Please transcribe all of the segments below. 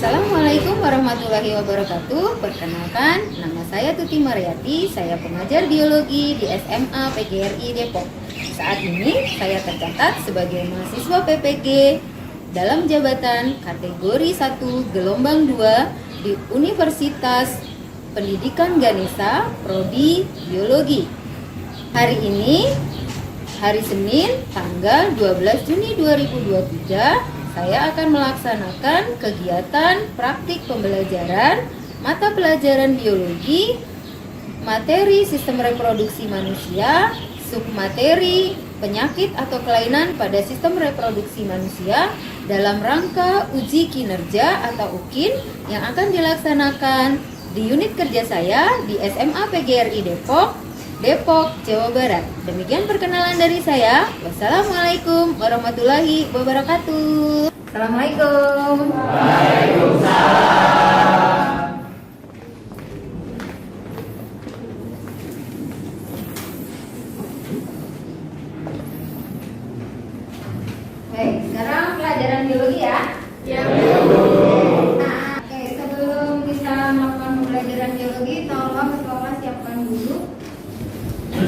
Assalamualaikum warahmatullahi wabarakatuh. Perkenalkan, nama saya Tuti Mariati. Saya pengajar biologi di SMA PGRI Depok. Saat ini saya tercatat sebagai mahasiswa PPG dalam jabatan kategori 1 gelombang 2 di Universitas Pendidikan Ganesha, Prodi Biologi. Hari ini, hari Senin, tanggal 12 Juni 2023, saya akan melaksanakan kegiatan praktik pembelajaran mata pelajaran biologi, materi sistem reproduksi manusia, submateri penyakit atau kelainan pada sistem reproduksi manusia dalam rangka uji kinerja atau UKIN yang akan dilaksanakan di unit kerja saya di SMA PGRI Depok, Jawa Barat. Demikian perkenalan dari saya. Wassalamualaikum warahmatullahi wabarakatuh. Assalamualaikum. Waalaikumsalam. Baik, sekarang pelajaran biologi ya. Ya, Oke, sebelum kita melakukan pembelajaran biologi, tolong ketua kelas siapkan dulu.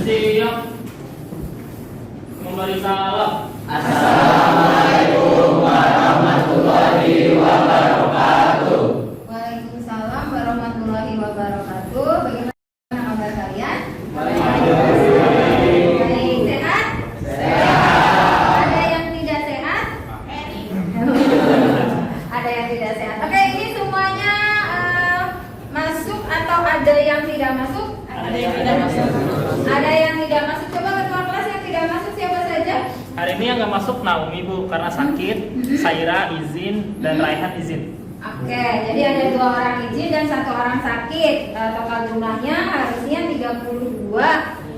Siap. Memberi salam. Assalamualaikum warahmatullahi wabarakatuh. Waalaikumsalam warahmatullahi wabarakatuh. Bagaimana kabar kalian? Baik, sehat? Sehat. Ada yang tidak sehat? Ada yang tidak sehat. Oke, ini semuanya masuk atau ada yang tidak masuk? Ada yang tidak masuk. Ada yang tidak masuk. Coba ketua kelas yang tidak masuk siapa saja? Hari ini yang nggak masuk Naomi Bu karena sakit, Saira izin dan Raihan izin. Oke, jadi ada 2 orang izin dan 1 orang sakit. Total jumlahnya harusnya 32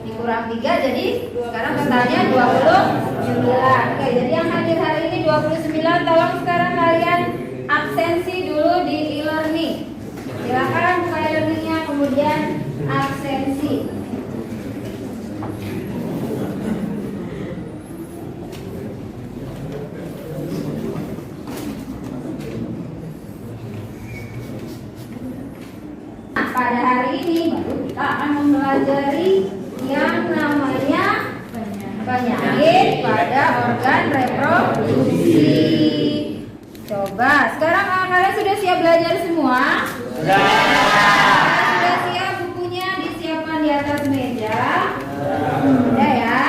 dikurang 3, jadi sekarang totalnya 29. Oke, jadi yang hadir hari ini 29. Tolong sekarang kalian absensi dulu di e-learning. Silakan buka e-learningnya, kemudian absensi. Pada hari ini baru kita akan mempelajari yang namanya penyakit pada organ reproduksi. Coba sekarang kalian sudah siap belajar semua? Sudah siap, bukunya disiapkan di atas meja. Sudah ya?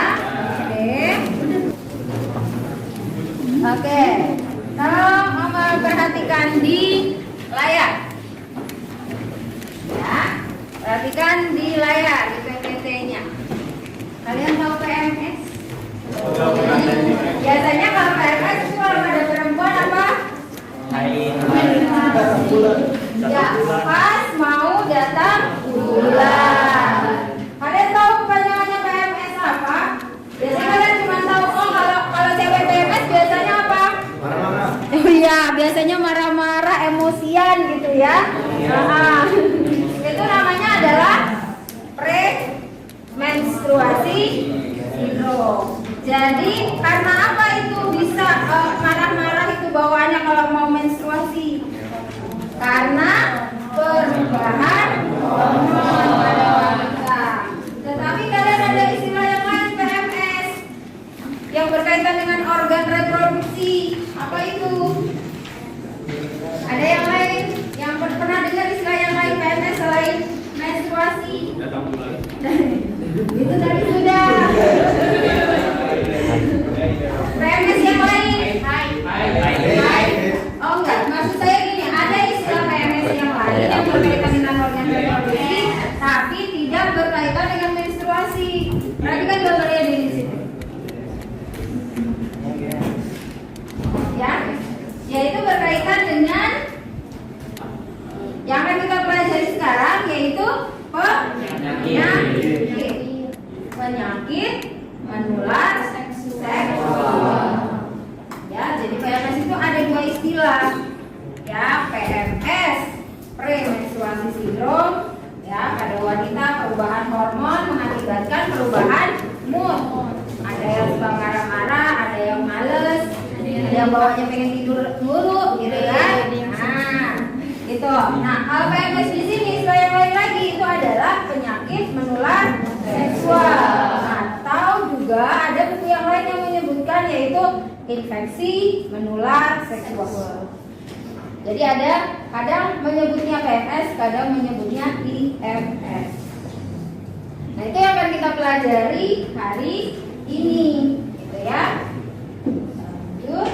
Oke. Tolong perhatikan di layar. Ya, perhatikan di layar, di PPT-nya. Kalian tahu PMS? Biasanya kalau PMS itu kalau ada perempuan apa? Ya, pas mau datang bulan. Kalian tahu kepanjangannya PMS apa? Biasanya kalian cuma tahu kalau cewek PMS biasanya apa? Marah-marah. Oh iya, biasanya marah-marah, emosian gitu ya. Itu namanya adalah premenstruasi sindrom. Jadi karena apa itu bisa marah-marah itu bawaannya kalau mau menstruasi? Karena perubahan hormon pada wanita. Tetapi kalian ada istilah yang lain PMS yang berkaitan dengan organ reproduksi. Apa itu? Ada yang lain yang pernah dengar istilah yang lain PMS selain menstruasi? Itu tadi sudah. PMS yang lain? Oh enggak, maksud saya gini, ada istilah PMS yang lain yang berkaitan dengan organ reproduksi, tapi tidak berkaitan dengan menstruasi. Perhatikan gambarnya di situ. Ya, yaitu berkaitan dengan yang akan kita pelajari sekarang, yaitu penyakit menular seksual. Ya, jadi PMS itu ada 2 istilah. Ya, PMS, premenstruasi sindrom. Ya, pada wanita perubahan hormon mengakibatkan perubahan mood. Ada yang suka marah-marah, ada yang males, ada yang bawanya pengen tidur dulu, gitu ya. Nah, Gitu. Nah, kalau PMS di sini yang lain lagi itu adalah penyakit menular seksual. Atau juga ada buku yang lain yang menyebutkan yaitu infeksi menular seksual. Jadi ada kadang menyebutnya PMS, kadang menyebutnya IMS. Nah, itu yang akan kita pelajari hari ini, gitu ya. Lanjut.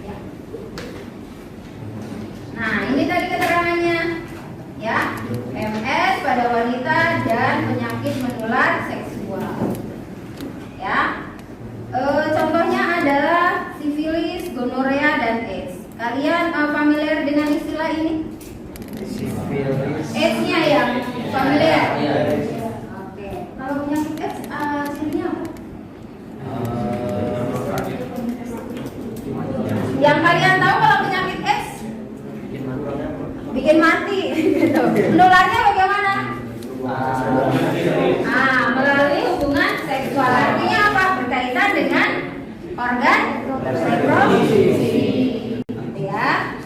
Ya. Nah, ini tadi keterangannya, ya. PMS pada wanita dan penyakit menular seksual. Ya. Contohnya adalah sifilis, gonorea, dan AIDS. Kalian familiar dengan istilah ini? AIDS-nya yang familiar? Oke. Kalau penyakit AIDS, cirinya apa? Yang kalian tahu kalau penyakit AIDS? Bikin mati. Gitu. Menularnya bagaimana? Melalui hubungan seksual. Artinya apa? Berkaitan dengan organ reproduksi. Ya.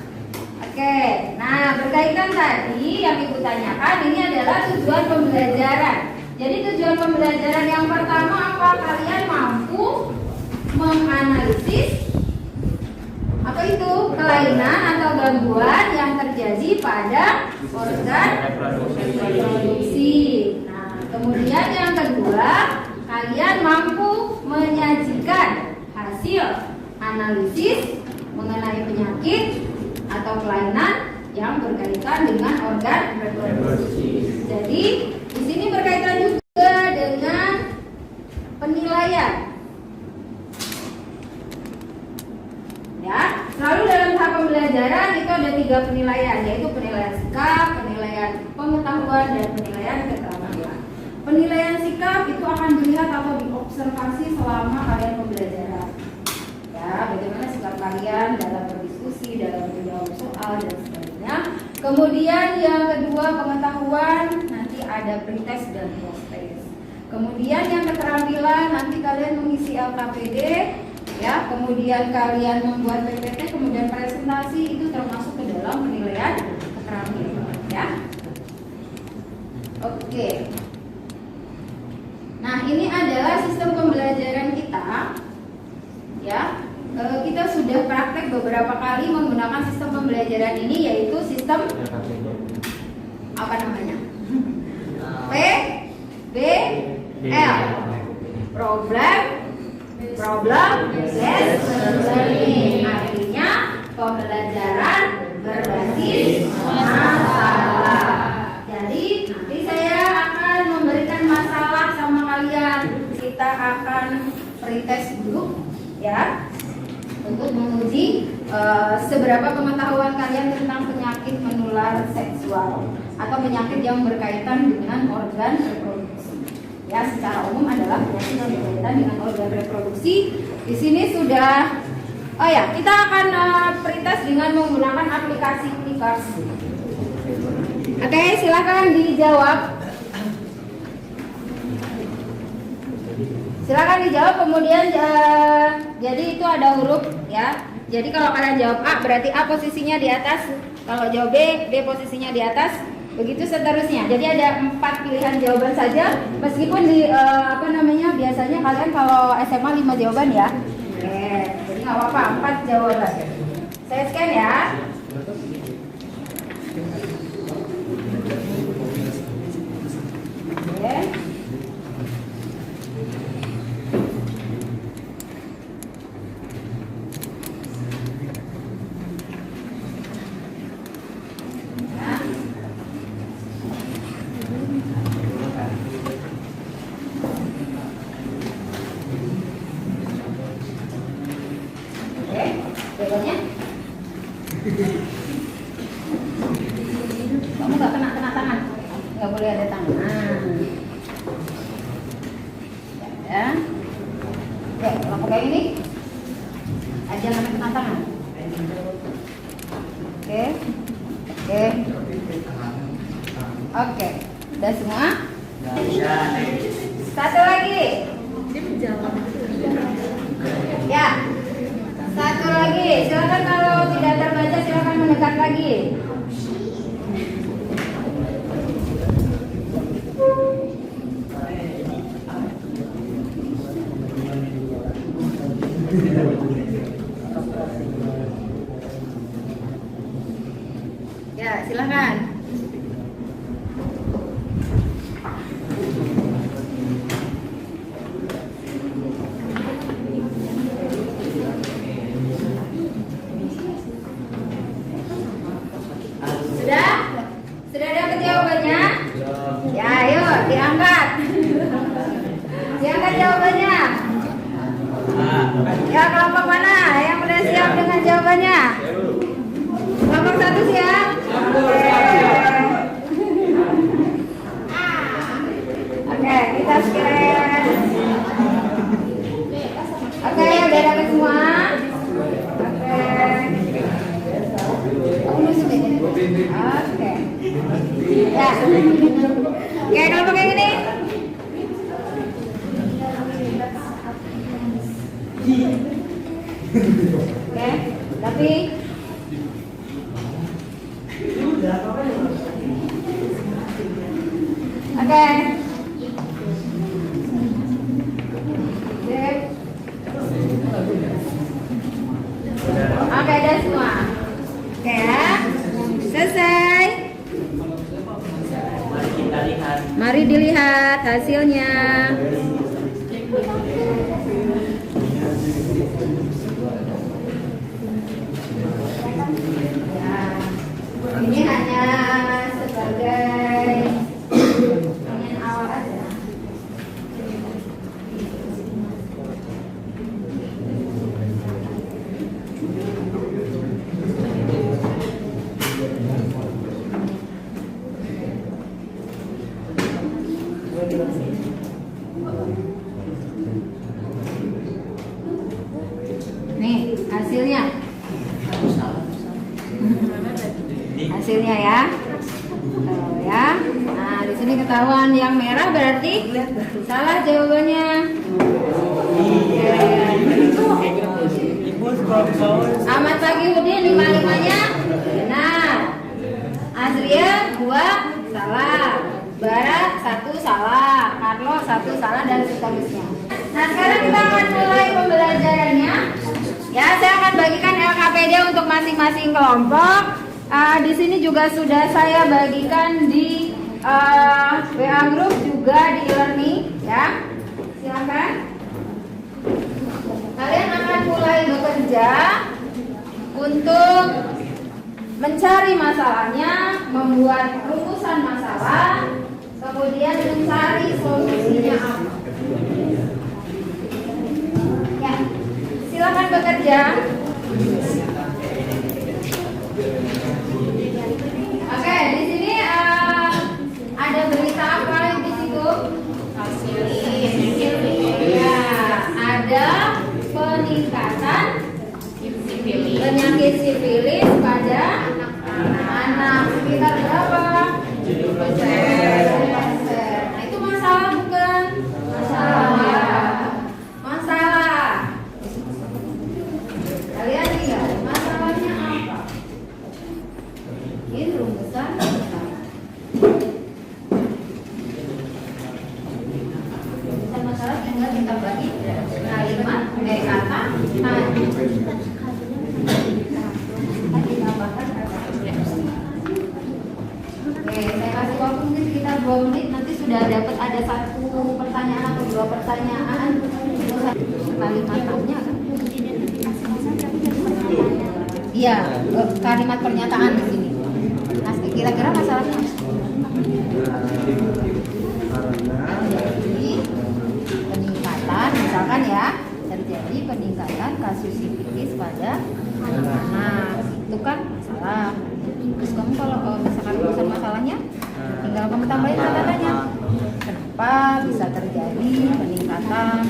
Oke. Nah, berkaitan tadi yang Ibu tanyakan ini adalah tujuan pembelajaran. Jadi tujuan pembelajaran yang pertama apa? Kalian mampu menganalisis apa itu kelainan atau gangguan yang terjadi pada organ reproduksi. Nah, kemudian yang kedua, kalian mampu menyajikan hasil analisis mengenai penyakit atau kelainan yang berkaitan dengan organ reproduksi. Jadi, di sini berkaitan juga dengan penilaian. Ya, selalu dalam tahap pembelajaran itu ada 3 penilaian, yaitu penilaian sikap, penilaian pengetahuan, dan penilaian keterampilan. Penilaian sikap itu akan dilihat atau diobservasi selama kalian pembelajaran. Ya, bagaimana sikap kalian dalam berdiskusi, dalam menjawab soal, dan sebagainya. Kemudian yang kedua pengetahuan, nanti ada pretest dan post-test. Kemudian yang keterampilan, nanti kalian mengisi LKPD. Ya, kemudian kalian membuat PPT, kemudian presentasi, itu termasuk ke dalam penilaian keterampilan, ya. Oke. Nah, ini adalah sistem pembelajaran kita. Ya, kita sudah praktek beberapa kali menggunakan sistem pembelajaran ini, yaitu sistem apa namanya? PBL. Problem based learning, artinya pembelajaran berbasis masalah. Jadi nanti saya akan memberikan masalah sama kalian. Kita akan pretest dulu, ya, untuk menguji seberapa pengetahuan kalian tentang penyakit menular seksual atau penyakit yang berkaitan dengan organ reproduksi. Ya, secara umum adalah penyakit yang berkaitan dengan organ reproduksi. Di sini sudah, oh ya, kita akan pretest dengan menggunakan aplikasi Clickers. Oke, silakan dijawab. Silakan dijawab. Kemudian jadi itu ada huruf, ya. Jadi kalau kalian jawab A, berarti A posisinya di atas. Kalau jawab B, B posisinya di atas. Begitu seterusnya. Jadi ada 4 pilihan jawaban saja. Meskipun di biasanya kalian kalau SMA 5 jawaban ya. Oke, jadi nggak apa-apa, 4 jawaban. Saya scan ya. Oke. Jawabannya? Kamu nggak kena tangan, nggak boleh ada tangan. Ya. Oke, kalau pakai ini, aja nggak kena tangan. Oke, oke, oke. Udah semua? Satu lagi. kan jawabannya? Ya, kelompok mana yang udah siap dengan jawabannya? Kelompok 1 siap? Oke, kita scan. Oke, udah dapat semua? Oke. Oke. Ya. Oke, kelompok yang ini. Oke, tapi oke. Oke, udah semua. Oke ya. Selesai. Mari kita lihat. Mari dilihat hasilnya. Ya, ini hanya sebagai ingin awal aja. Nih hasilnya. Hasilnya ya. Tuh, ya. Nah, di sini ketahuan yang merah berarti salah jawabannya. Ahmad Pagihudin 55-nya benar. Azria 2 salah. Barat 1 salah. Carlo 1 salah dan seterusnya. Nah, sekarang kita akan mulai pembelajarannya. Ya, saya akan bagikan LKPD untuk masing-masing kelompok. Di sini juga sudah saya bagikan di WA group juga di e-learning, ya. Silakan. Kalian akan mulai bekerja untuk mencari masalahnya, membuat rumusan masalah, kemudian mencari solusinya apa. Ya, silakan bekerja. Oke, di sini ada berita apa di situ? Ya, ada peningkatan penyakit sifilis pada anak. Sekitar berapa? 70%. Nah, itu masalah bukan? Masalah. Kalian lihat masalahnya apa? Ini rumusan masalah tinggal kita bagi kalimat kata. Oke, saya kasih waktu mungkin sekitar 2 menit. Nanti sudah dapat ada 1 pertanyaan atau 2 pertanyaan. Kalimatnya kan? Iya, kalimat pernyataan di sini. Nah, kira-kira masalahnya terjadi peningkatan, misalkan ya, terjadi peningkatan kasus sifilis pada anak-anak. Itu kan masalah. Terus kamu kalau misalkan urusan masalahnya, tinggal kamu tambahin kata-katanya. Kenapa bisa terjadi peningkatan?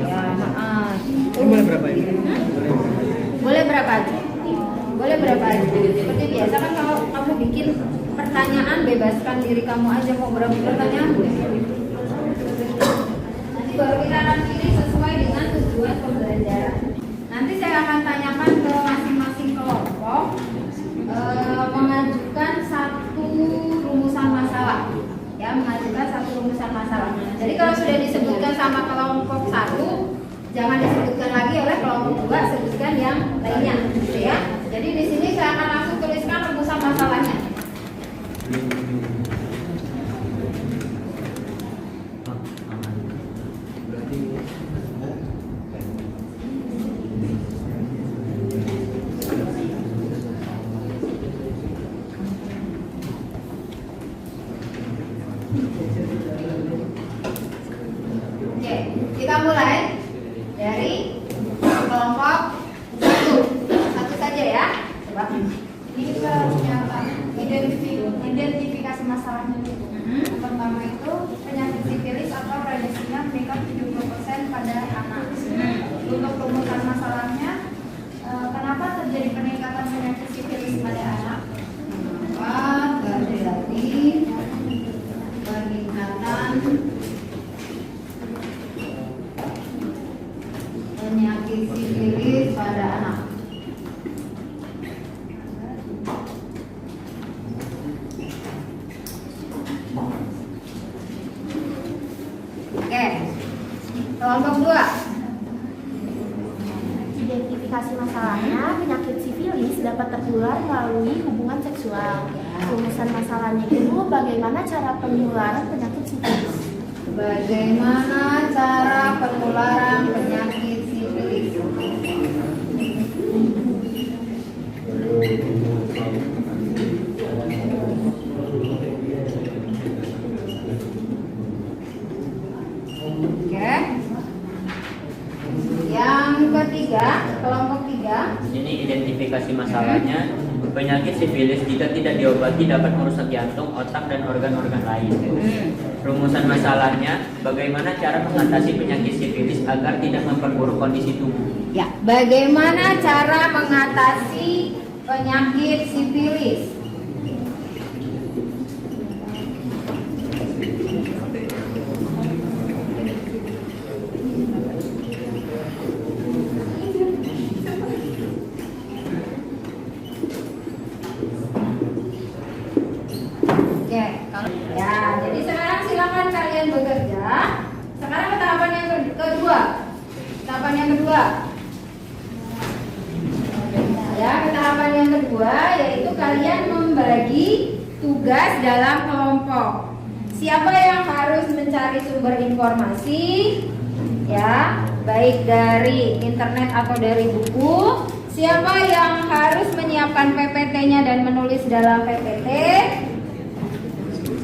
Ya, boleh berapa ini? Boleh berapa aja? Boleh berapa aja? Seperti biasa kan kalau kamu bikin pertanyaan, bebaskan diri kamu aja mau berapa pertanyaan. Nanti baru kita akan pilih sesuai dengan tujuan pembelajaran. Nanti saya akan tanyakan ke masing-masing kelompok mengajukan 1 rumusan masalah. Ya, mengajukan 1 rumusan masalah. Jadi kalau sudah disebutkan sama kelompok 1, jangan disebutkan lagi oleh kelompok 2, sebutkan yang lainnya, gitu ya. Jadi di sini saya akan langsung tuliskan rumusan masalahnya. Oke, kita mulai dari kelompok satu saja ya. Coba. Ini kita punya apa? Identifikasi masalahnya dulu. Yang pertama itu penyakit sifilis atau prediksinya meningkat 70% pada anak. Untuk rumusan masalahnya, kenapa terjadi peningkatan penyakit sifilis pada anak? Terjadi peningkatan penyakit sifilis pada anak. Oke, kelompok 2. Identifikasi masalahnya, penyakit sifilis dapat tertular melalui hubungan seksual. Rumusan masalahnya itu bagaimana cara penularan penyakit sifilis? Bagaimana cara penularan penyakit sifilis? Oke. Yang ketiga, kelompok 3. Ini identifikasi masalahnya. Penyakit sifilis jika tidak diobati dapat merusak jantung, otak, dan organ-organ lain. Rumusan masalahnya, bagaimana cara mengatasi penyakit sifilis agar tidak memperburuk kondisi tubuh? Ya, bagaimana cara mengatasi penyakit sifilis? Oke, ya, jadi sekarang silakan kalian bekerja. Sekarang ke tahapan yang kedua. Tahapan yang kedua. Ya, ke tahapan yang kedua yaitu kalian membagi tugas dalam kelompok. Siapa yang harus mencari sumber informasi? Ya, baik dari internet atau dari buku. Siapa yang harus menyiapkan PPT-nya dan menulis dalam PPT?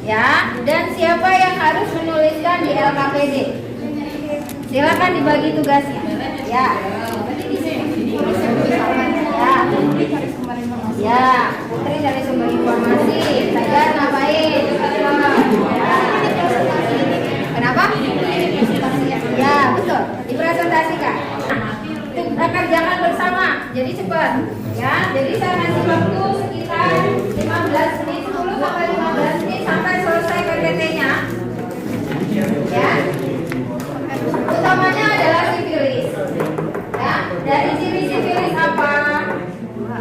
Ya, dan siapa yang harus menuliskan di LKPD? Silakan dibagi tugasnya. Ya. Ya, Putri dari sumber informasi. Saya ngapain? Ya. Kenapa? Ya, betul. Dipresentasikan. Nah, kerjakan bersama. Jadi cepat. Ya, jadi saya kasih waktu sekitar 15 menit, 10 sampai 15 menit sampai selesai PPT-nya. Ya. Utamanya adalah sifilis. Ya, dari ciri sifilis apa?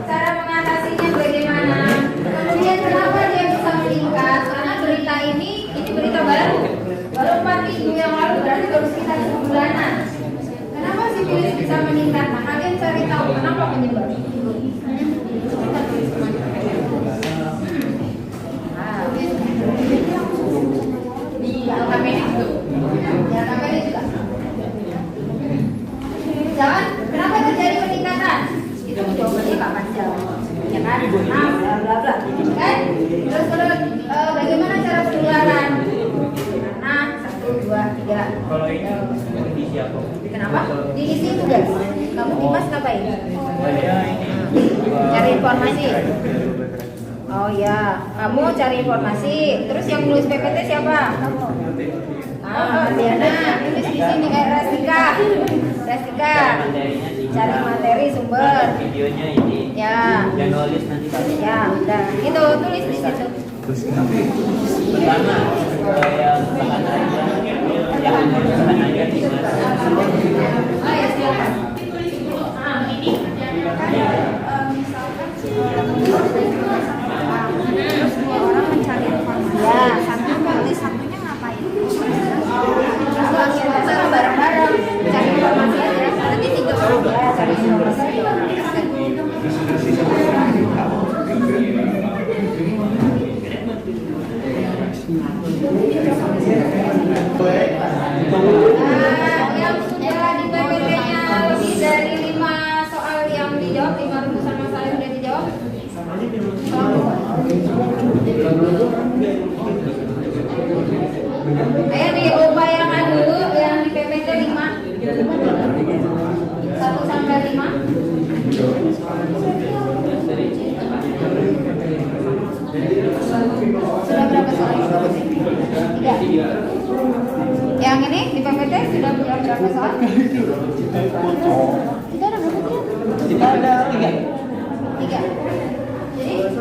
Cara mengatasinya bagaimana? Kemudian kenapa dia bisa meningkat? Karena berita ini berita baru. Baru 4 minggu yang lalu, berarti baru sekitar sebulanan. Kenapa sifilis bisa meningkat? Nah, kalian cari tahu kenapa penyebab. Jangan, kenapa terjadi peningkatan? Itu jawabannya Pak Panjang, ya kan? Nah, bla bla bla, kan? Terus bagaimana cara penularan? Nah, 1, 2, 3. Kalau ini diisi apa? Kenapa? Diisi tugas. Kamu Dimas ngapain? Saya ini Cari informasi. Oh ya, kamu cari informasi. Terus yang nulis PPT siapa? Diana, tulis di sini kayak Restika. materinya sih. Cari materi sumber. Videonya ini. Ya. Yang nulis nanti tadi. Ya, udah. Gitu, tulis di situ. Pertama, yang tahan aja, yang tahan aja di mana? Oh ya, silakan. Misalkan terus 2 orang mencari informasi. Ya. Satunya ngapain? Sama bareng-bareng cari informasi aja. Nanti 3 orang ya cari informasi. Nah, Yang berapa soal? Kita ada berapa dia? Kita ada 3. 3. Jadi 4.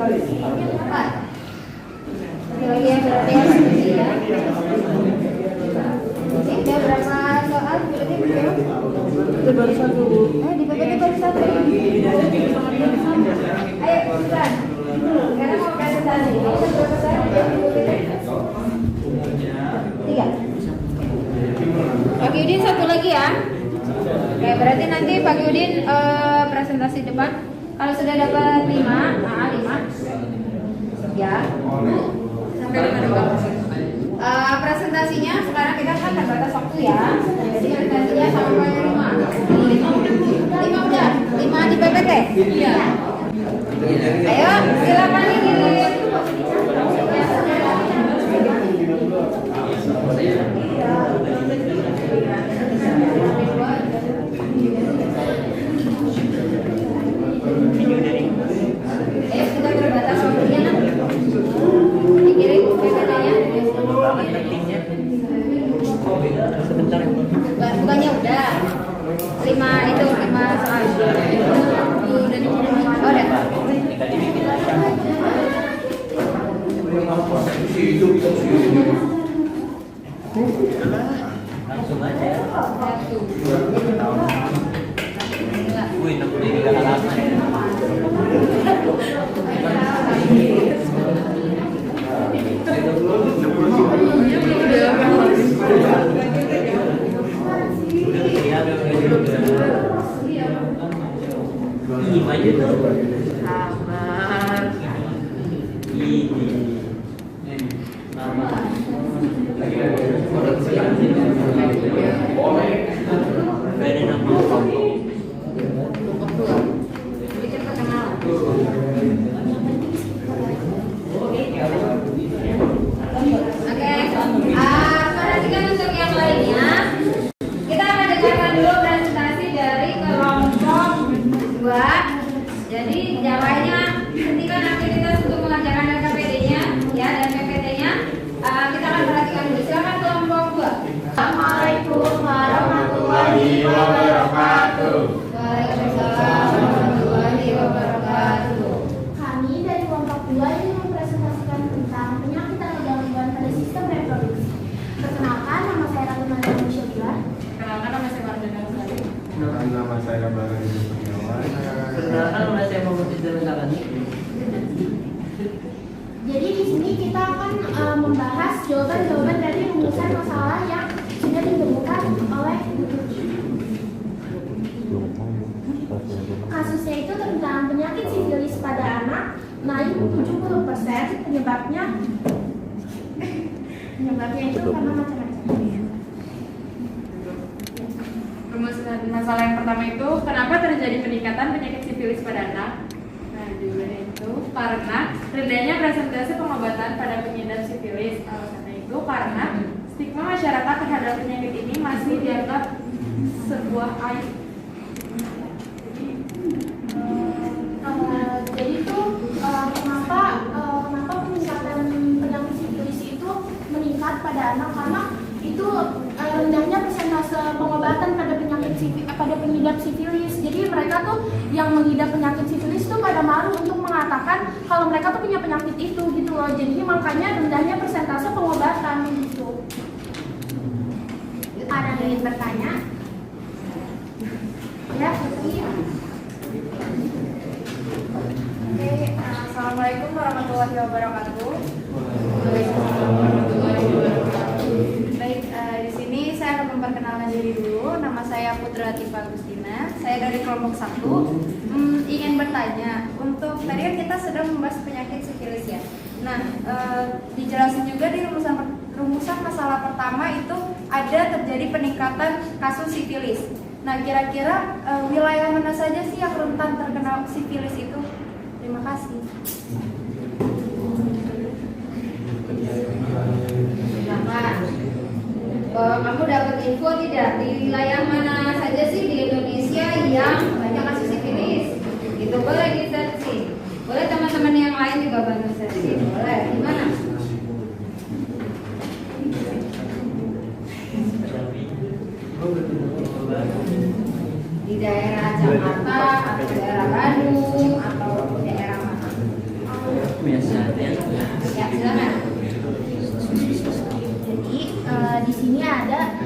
Lagi yang berarti yang sedikit ya. Kita berapa soal? Berarti berapa? Itu baru 1. Di PPT baru 1. Ayo, silakan. Sekarang mau presentasi. Berapa soal? 3. Pak Yudin satu lagi ya. Oke, berarti nanti Pak Yudin presentasi depan. Kalau sudah dapat 5, 5. Ya. Sampai 5 doang. Presentasinya sekarang kita kan terbatas waktu ya. Jadi presentasinya sampai 5. 5 udah. 5 di PPT. Iya. Ayo, silakan dikirim. Ayo, kita terbatas waktunya nak. Dikirim PPT-nya. Banget pentingnya. Sebentar ya. Bukannya udah 5 itu 5 soal. Udah dikirim. Oh, udah. Dikali bikin aja. Langsung aja. Wih, 63 halaman. Aja tuh. Sabar. Ini. Mama. Beda nama kamu. Bikin perkenalan. Oke, perhatikan untuk yang lainnya. Kita akan dengarkan dulu presentasi dari kelompok 2. Jadi jawabannya hentikan aktivitas untuk mengerjakan LKPD-nya ya dan PPT-nya. Kita akan perhatikan dulu. Silakan kelompok 2. Assalamualaikum warahmatullahi wabarakatuh. Waalaikumsalam warahmatullahi wabarakatuh. Kami dari kelompok 2 ini mempresentasikan tentang penyakit atau gangguan pada sistem reproduksi. Perkenalkan, nama saya Ratu Mariam Syabila. Kenalkan nama saya Mardana Sari. Nama saya Barang Setiawan. Perkenalkan nama saya Muhammad Izzamin Salani. Jadi di sini kita akan membahas jawaban-jawaban dari rumusan masalah yang sudah ditemukan oleh kasusnya itu tentang penyakit sifilis pada anak naik 70%. Penyebabnya itu karena macam-macam. Rumusan masalah yang pertama itu kenapa terjadi peningkatan penyakit sifilis pada anak? Nah, jawabannya itu karena rendahnya presentase pengobatan pada pengidap sifilis. Alasannya itu karena stigma masyarakat terhadap penyakit ini masih dianggap sebuah aib. Jadi itu kenapa peningkatan penyakit sifilis itu meningkat pada anak, karena itu rendahnya persentase pengobatan pada pengidap sifilis. Jadi mereka tuh yang mengidap penyakit sifilis tuh pada malu untuk mengatakan kalau mereka tuh punya penyakit itu gitu loh. Jadi makanya rendahnya persentase pengobatan gitu. Ada yang ingin bertanya? Ya, Putri. Oke, assalamualaikum warahmatullahi wabarakatuh. Baik, di sini saya akan memperkenalkan diri dulu. Nama saya Putra Tifa Agustina. Saya dari kelompok 1. Ingin bertanya, untuk tadi kan kita sedang membahas penyakit sifilis ya. Nah, dijelasin juga di rumusan masalah pertama itu ada terjadi peningkatan kasus sifilis. Nah, kira-kira wilayah mana saja sih yang rentan terkena sifilis itu? Terima kasih. Silakan. Kamu dapat info tidak di wilayah mana saja sih di Indonesia yang banyak kasus sifilis? Itu boleh di searching. Boleh teman-teman yang lain juga bantu searching. Boleh. Di mana? Di daerah Jakarta atau daerah Bandung atau daerah mana? Biasa ya. Ya, silakan. Jadi di sini ada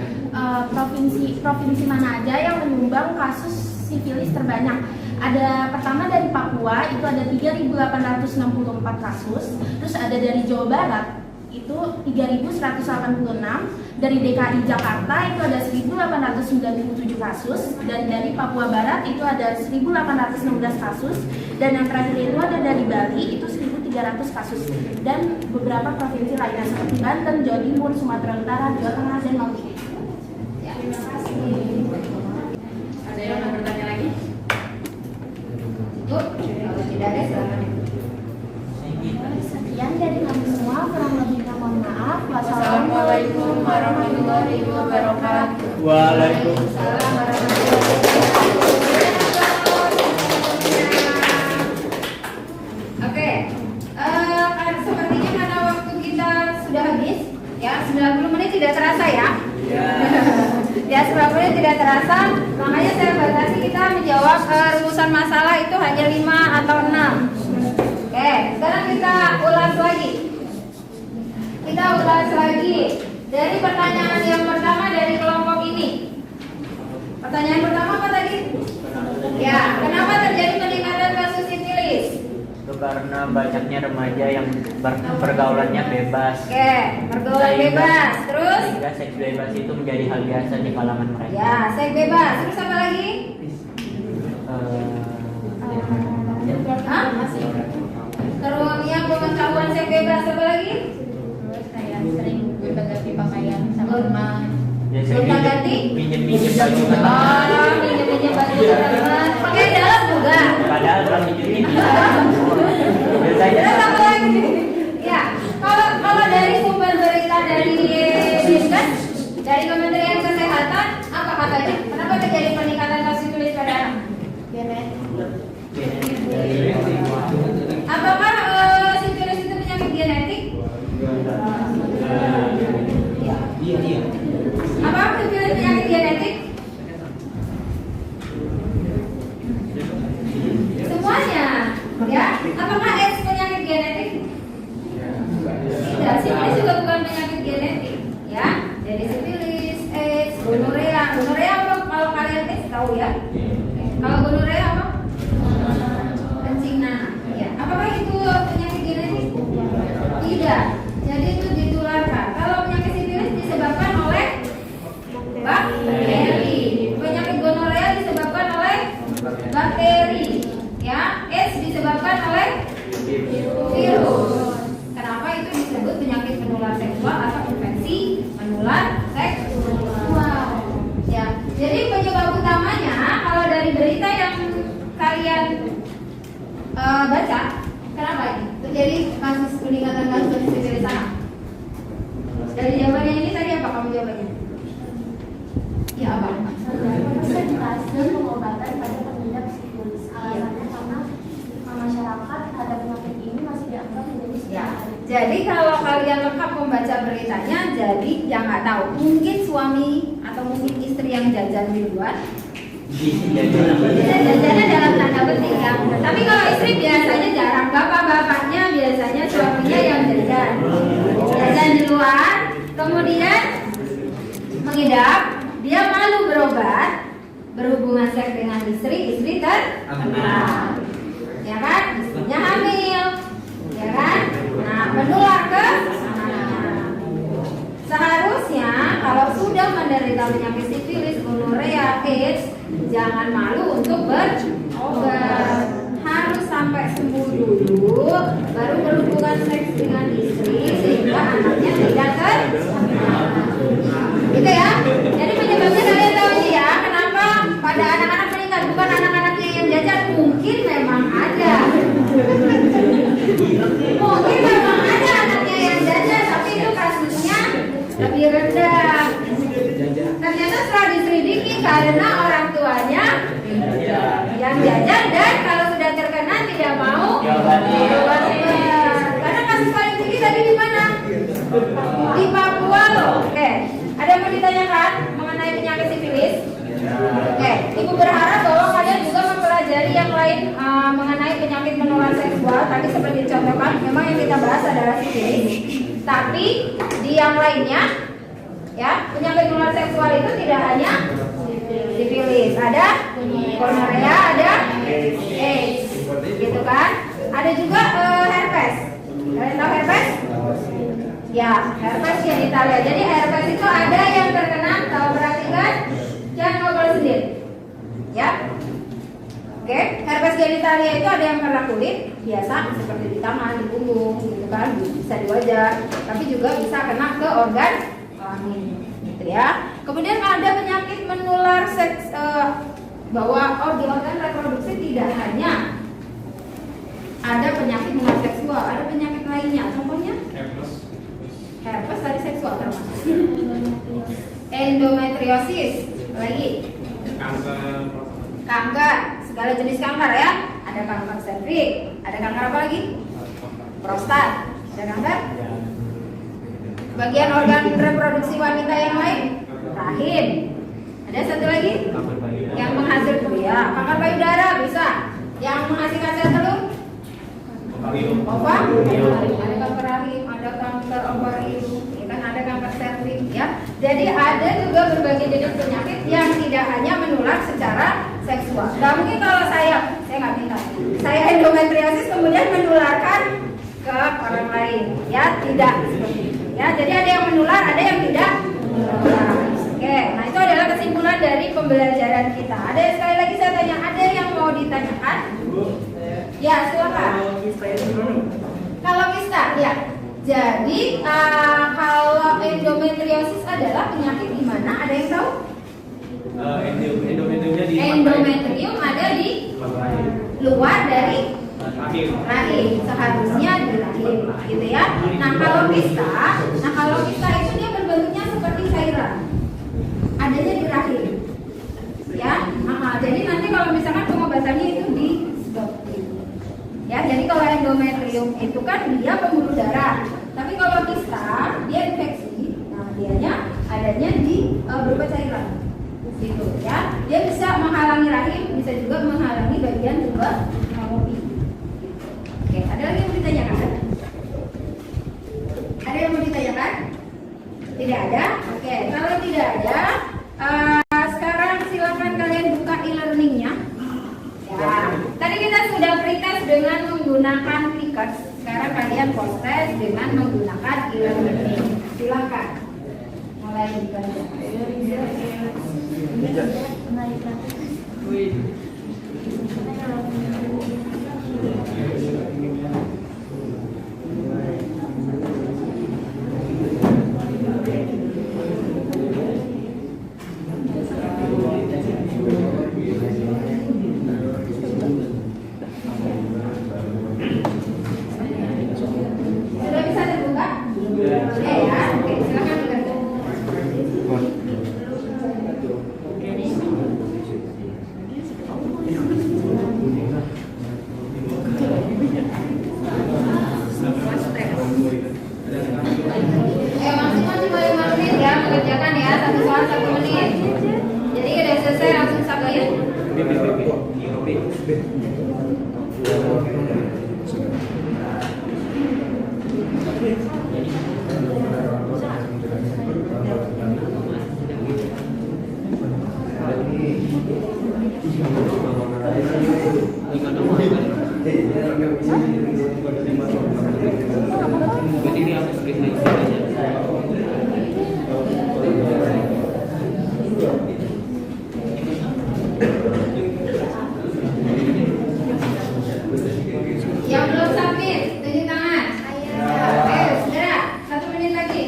provinsi mana aja yang menyumbang kasus sifilis terbanyak. Ada pertama dari Papua itu ada 3.864 kasus, terus ada dari Jawa Barat itu 3.186, dari DKI Jakarta itu ada 1.897 kasus, dan dari Papua Barat itu ada 1.816 kasus, dan yang terakhir itu ada dari Bali itu 1.300 kasus, dan beberapa provinsi lainnya seperti Banten, Jawa Timur, Sumatera Utara, Jawa Tengah, dan Maluku. Ya, terima kasih. Ada yang mau bertanya lagi? Cukup? Kalau tidak ada silakan. Sekian dari kami semua, kurang lebihnya mohon maaf. Wassalamualaikum warahmatullahi wabarakatuh. Waalaikumsalam. Oke, sepertinya karena waktu kita sudah habis, ya 90 menit tidak terasa ya. Ya 90 menit tidak terasa, makanya saya batasi kita menjawab rumusan masalah itu hanya 5 atau 6. Oke, sekarang kita ulas lagi. Kita ulas lagi dari pertanyaan yang pertama dari kelompok ini. Pertanyaan pertama apa tadi? Ya, kenapa terjadi peningkatan kasus sifilis? Itu karena banyaknya remaja yang pergaulannya bebas. Oke, pergaulan bebas. Terus? Sehingga seks bebas itu menjadi hal biasa di kalangan mereka. Ya, seks bebas. Terus apa lagi? Hah? Terus yang pengetahuan seks bebas apa lagi? Saya sering gonta-ganti pakaian sama teman. Gonta-ganti? Pinjem-pinjem baju ke teman. Oh, pinjam-pinjam baju ke teman. Pakai dalam juga. Padahal kalau pinjemin Terus apa lagi? Ya, kalau dari sumber berita dari Dinkes, dari Kementerian Kesehatan, apa katanya? Kenapa terjadi peningkatan kasus sifilis pada anak? Apakah sifilis itu penyakit genetik? Iya. Apakah sifilis penyakit genetik? Semuanya, ya. Apakah AIDS penyakit genetik? Tidak, sifilis juga bukan penyakit genetik, ya. Jadi sifilis, AIDS, gonorea. Gonorea apa? Kalau kalian tahu ya. Kalau gonorea apa? Kencing nanah. Ya. Apakah itu penyakit genetik? Tidak. Jadi itu ditularkan. Kalau penyakit sifilis disebabkan oleh bakteri. Penyakit gonorea disebabkan oleh bakteri. Ya, AIDS disebabkan oleh virus. Kenapa itu disebut penyakit menular seksual atau infeksi menular seksual? Ya, jadi penyebab utamanya kalau dari berita yang kalian baca, kenapa ini terjadi kasus peningkatan kasus sifilis anak? Dari jawabannya ini tadi apa kamu jawabannya? Ya apa? Bisa dikasih pengobatan pada pengidap sifilis. Alasannya karena masyarakat ada penyakit ini masih dianggap menjadi Ya, jadi kalau kalian lengkap membaca beritanya, jadi yang nggak tahu mungkin suami atau mungkin istri yang jajan di luar. Bisa jajannya dalam tanda petik ya. Tapi kalau istri biasanya jarang, bapak-bapaknya biasanya suaminya yang jajan. Jajan di luar, kemudian mengidap, dia malu berobat, berhubungan seks dengan istri terkena. Ya kan? Istrinya hamil. Ya kan? Nah, menular ke anak. Seharusnya kalau sudah menderita penyakit sifilis, gonorea, AIDS, jangan malu untuk berobat. Harus sampai sembuh dulu, baru berhubungan seks dengan istri sehingga anaknya tidak terkena. Gitu ya. Jadi penyebabnya kalian tahu aja ya. Kenapa pada anak-anak meninggal, bukan anak-anaknya yang jajan? Mungkin memang ada. Mungkin memang ada anaknya yang jajan, tapi itu kasusnya lebih rendah. Ternyata setelah diselidiki karena orang tuanya yang jajan dan kalau sudah terkena tidak mau berobat. Karena kasus paling tinggi tadi di mana? Di Papua loh. Oke, ada yang mau ditanyakan mengenai penyakit penyakit sifilis? Oke, Ibu berharap bahwa kalian juga mempelajari yang lain mengenai penyakit menular seksual. Tadi seperti dicontohkan, memang yang kita bahas adalah sifilis. Tapi di yang lainnya, ya, penyakit menular seksual itu tidak hanya sifilis, ada gonorrea, ada AIDS, gitu kan? Ada juga herpes. Kalian tahu herpes? Ya, herpes genitalia. Jadi herpes itu ada yang terkena, tahu perhatikan, jangan ngobrol sendiri. Ya. Oke, herpes genitalia itu ada yang kena kulit, biasa seperti di tangan, di punggung, gitu kan, bisa di wajah, tapi juga bisa kena ke organ kelamin, gitu ya. Kemudian ada penyakit menular seks, bahwa di organ reproduksi tidak hanya ada penyakit menular seksual, ada penyakit lainnya. Contohnya? Herpes tadi seksual termasuk. Endometriosis, lagi. Kanker, segala jenis kanker ya. Ada kanker serviks, ada kanker apa lagi? Prostat, ada kanker? Bagian organ reproduksi wanita yang lain? Rahim. Ada satu lagi? Yang menghasilkan, ya, kanker payudara bisa. Yang menghasilkan sel telur? Ovarium. Ada kanker rahim, ada kanker ovarium, ya kan, ada kanker serviks ya. Jadi ada juga berbagai jenis penyakit yang tidak hanya menular secara seksual. Gak mungkin kalau saya nggak minta, saya endometriosis kemudian menularkan ke orang lain, ya, tidak seperti itu. Ya, jadi ada yang menular, ada yang tidak menular. Oke, nah itu adalah kesimpulan dari pembelajaran kita. Ada sekali lagi saya tanya, ada yang mau ditanyakan? Ya, silakan. Kalau kista, ya. Jadi kalau endometriosis adalah penyakit di mana? Ada yang tahu? Endometrium ada di luar dari rahim, seharusnya di rahim, gitu ya. Nah kalau kista itu dia berbentuknya seperti cairan, adanya di rahim, ya. Jadi nanti kalau misalkan pengobatannya itu di ya, jadi kalau endometrium itu kan dia pembuluh darah, tapi kalau kista dia infeksi, nah dianya adanya di berupa cairan, gitu ya. Dia bisa menghalangi rahim, bisa juga menghalangi bagian tubuh mamopi. Oke, ada lagi yang mau ditanyakan? Ada yang mau ditanyakan? Tidak ada? Oke, kalau tidak ada, sekarang silakan kalian buka e-learningnya. Ya, tadi kita sudah pretest dengan menggunakan Clickers. Sekarang kalian post test dengan menggunakan e-learning. Silakan. Mulai dikerjakan. Sudah bisa terbuka? Ya, oke, silakan dikerjakan. Maksimal cuma 5 menit ya mengerjakan ya, satu soal 1 menit. Jadi udah selesai langsung submit. Yang belum submit, tunjuk tangan. Ayo, segera, 1 menit lagi.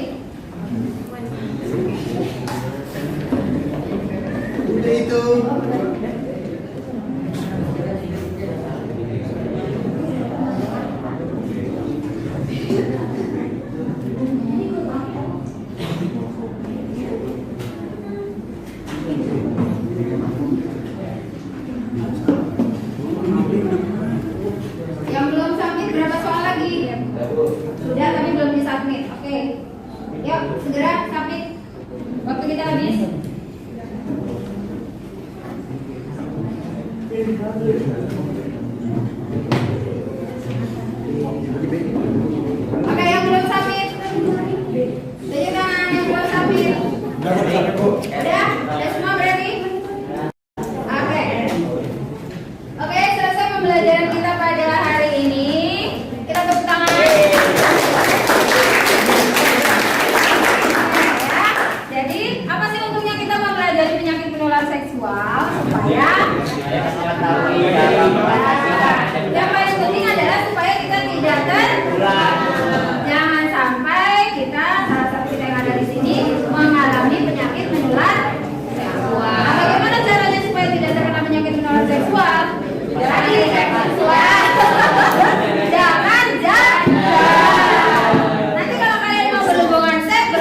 Udah itu. Yang belum submit berapa soal lagi? Sudah tapi belum disubmit. Oke. Yuk, segera submit. Waktu kita habis. Oke, yang belum submit. Tunjukkan tangan yang belum submit. Udah? Udah semua berarti? Oke. Oke, selesai pembelajaran kita pada hari ini. Kita tepuk tangan. Ya. Jadi, apa sih untungnya kita mempelajari penyakit menular seksual? Supaya yang paling penting adalah supaya kita tidak jangan sampai kita salah satu kita yang ada di sini mengalami penyakit menular seksual. Nah, bagaimana caranya supaya tidak terkena penyakit menular seksual? Jadi seksual. Jangan nanti kalau kalian mau berhubungan seks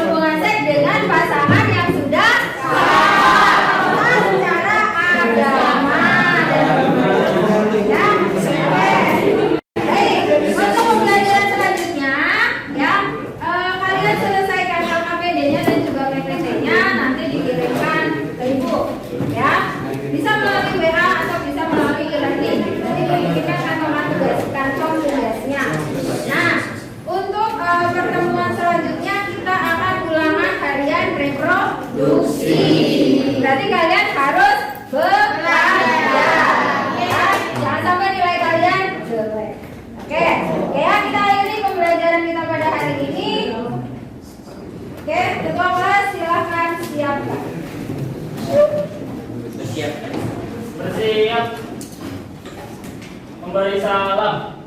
dengan pasangan yang sudah sah secara agama dan ya. Baik, untuk pembelajaran selanjutnya ya kalian selesaikan KKPD-nya dan juga PPT-nya nanti dikirimkan ke ibu ya. Bisa melalui WA atau bisa melalui e-learning. Nanti dikirimkan kantong tugasnya. Nah, untuk pertemuan selanjutnya kita akan ulangan harian reproduksi. Berarti kalian harus belajar. Ya, jangan sampai nilai kalian jelek. Oke, ya kita akhiri pembelajaran kita pada hari ini. Oke, ketua kelas silahkan siapkan. Siap. Bersiap. Memberi salam.